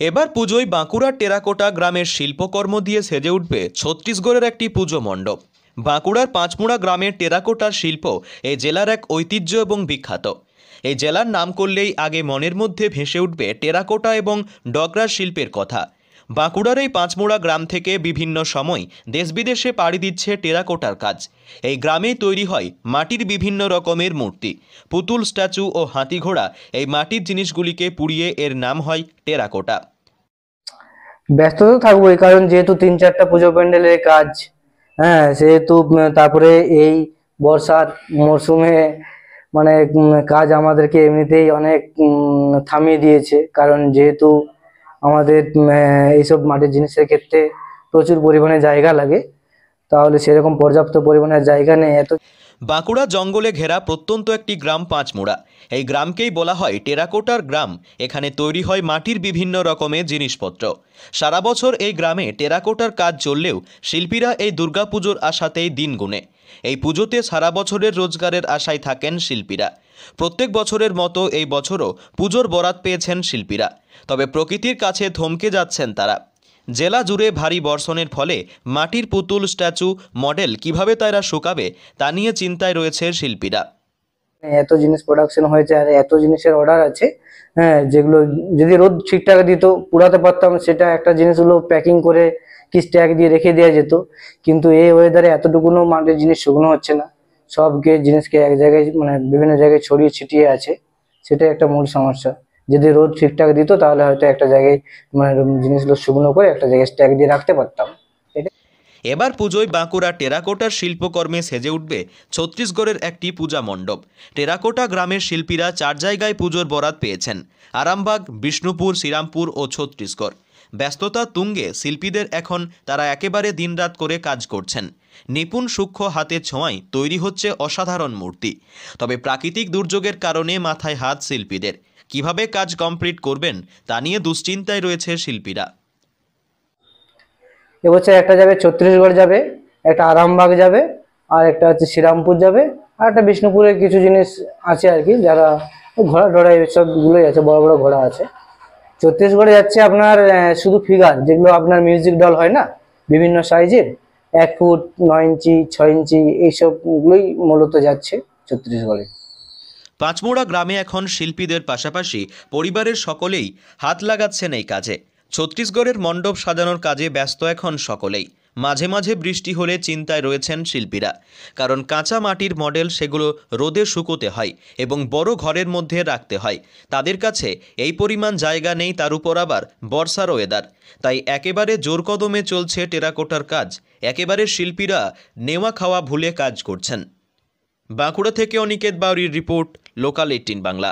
এবার পুজোয় বাঁকুড়ার টেরাকোটা গ্রামের শিল্পকর্ম দিয়ে সেজে উঠবে ছত্তিশগড়ের একটি পুজো মণ্ডপ। বাঁকুড়ার পাঁচমুড়া গ্রামের টেরাকোটার শিল্প এই জেলার এক ঐতিহ্য এবং বিখ্যাত। এই জেলার নাম করলেই আগে মনের মধ্যে ভেসে উঠবে টেরাকোটা এবং ডগরার শিল্পের কথা। বাঁকুড়ার এই পাঁচমুড়া গ্রাম থেকে বিভিন্ন সময় দেশ বিদেশে পাড়ি দিচ্ছে টেরাকোটার কাজ। এই গ্রামেই তৈরি হয় মাটির বিভিন্ন রকমের মূর্তি, পুতুল, স্ট্যাচু ও হাতিঘোড়া। এই মাটির জিনিসগুলিকে পুড়িয়ে এর নাম হয় টেরাকোটা। ব্যস্ত তো থাকবোই, কারণ যেহেতু 3-4টা পুজো প্যান্ডেলের কাজ। হ্যাঁ, সেহেতু তারপরে এই বর্ষার মরশুমে মানে কাজ আমাদেরকে এমনিতেই অনেক থামিয়ে দিয়েছে, কারণ যেহেতু আমাদের এইসব মাটির জিনিসের ক্ষেত্রে প্রচুর পরিমাণে জায়গা লাগে, তাহলে সেরকম পর্যাপ্ত পরিমাণের জায়গা নেই। বাঁকুড়া জঙ্গলে ঘেরা প্রত্যন্ত একটি গ্রাম পাঁচমুড়া। এই গ্রামকেই বলা হয় টেরাকোটার গ্রাম। এখানে তৈরি হয় মাটির বিভিন্ন রকমের জিনিসপত্র। সারা বছর এই গ্রামে টেরাকোটার কাজ চললেও শিল্পীরা এই দুর্গাপুজোর আশাতেই দিন গুনে। এই পুজোতে সারা বছরের রোজগারের আশায় থাকেন শিল্পীরা। প্রত্যেক বছরের মতো এই বছরও পুজোর বরাত পেয়েছেন শিল্পীরা। তবে প্রকৃতির কাছে থমকে যাচ্ছেন তারা। জেলা জুড়ে ভারী বর্ষণের ফলে মাটির পুতুল, স্ট্যাচু, মডেল কিভাবে তারা শুকাবে তা নিয়ে চিন্তায় রয়েছে শিল্পীরা। এত জিনিস প্রোডাকশন হয়েছে আর এত জিনিসের অর্ডার আছে, হ্যাঁ, যেগুলো যদি রোদ ঠিকঠাক দিত পুরাতে পারতাম, সেটা একটা জিনিসগুলো প্যাকিং করে কি স্ট্যাক দিয়ে রেখে দেওয়া যেত। কিন্তু এই ওয়েদারে এতটুকুনো মাটির জিনিস শুকনো হচ্ছে না, সবকে জিনিসকে এক জায়গায় মানে বিভিন্ন জায়গায় ছড়িয়ে ছিটিয়ে আছে। সেটাই একটা মূল সমস্যা। যদি রোদ ঠিকঠাক দিত তাহলে হয়তো একটা জায়গায় মানে জিনিসগুলো শুকনো করে একটা জায়গায় স্ট্যাক দিয়ে রাখতে পারতাম। এবার পুজোয় বাঁকুড়া টেরাকোটার শিল্পকর্মে সেজে উঠবে ছত্তিশগড়ের একটি পূজা মণ্ডপ। টেরাকোটা গ্রামের শিল্পীরা 4 জায়গায় পুজোর বরাত পেয়েছেন: আরামবাগ, বিষ্ণুপুর, শ্রীরামপুর ও ছত্তিশগড়। ব্যস্ততা তুঙ্গে শিল্পীদের। এখন তারা একেবারে দিনরাত করে কাজ করছেন। নিপুণ সূক্ষ্ম হাতের ছোঁয়ায় তৈরি হচ্ছে অসাধারণ মূর্তি। তবে প্রাকৃতিক দুর্যোগের কারণে মাথায় হাত শিল্পীদের। কিভাবে কাজ কমপ্লিট করবেন তা নিয়ে দুশ্চিন্তায় রয়েছে শিল্পীরা। এবছর একটা যাবে ছত্তিশগড় যাবে, একটা আরামবাগ যাবে, আর একটা হচ্ছে শ্রীরামপুর যাবে, আর একটা বিষ্ণুপুরের কিছু জিনিস আছে আর কি, যারা ঘোড়া ঢোড়া এইসবগুলোই আছে, বড় বড় ঘোড়া আছে। ছত্তিশগড়ে যাচ্ছে আপনার শুধু ফিগার, যেগুলো আপনার মিউজিক ডল হয় না, বিভিন্ন সাইজের, 1 ফুট, 9 ইঞ্চি, 6 ইঞ্চি, এইসবগুলোই মূলত যাচ্ছে ছত্তিশগড়ে। পাঁচমুড়া গ্রামে এখন শিল্পীদের পাশাপাশি পরিবারের সকলেই হাত লাগাচ্ছেন এই কাজে। ছত্তিশগড়ের মণ্ডপ সাজানোর কাজে ব্যস্ত এখন সকলেই। মাঝে মাঝে বৃষ্টি হলে চিন্তায় রয়েছেন শিল্পীরা, কারণ কাঁচা মাটির মডেল সেগুলো রোদে শুকোতে হয় এবং বড় ঘরের মধ্যে রাখতে হয়। তাদের কাছে এই পরিমাণ জায়গা নেই, তার উপর আবার বর্ষার ওয়েদার। তাই একেবারে জোর কদমে চলছে টেরাকোটার কাজ। একেবারে শিল্পীরা নেওয়া খাওয়া ভুলে কাজ করছেন। বাঁকুড়া থেকে অনিকেত বাউরির রিপোর্ট, লোকাল 18 বাংলা।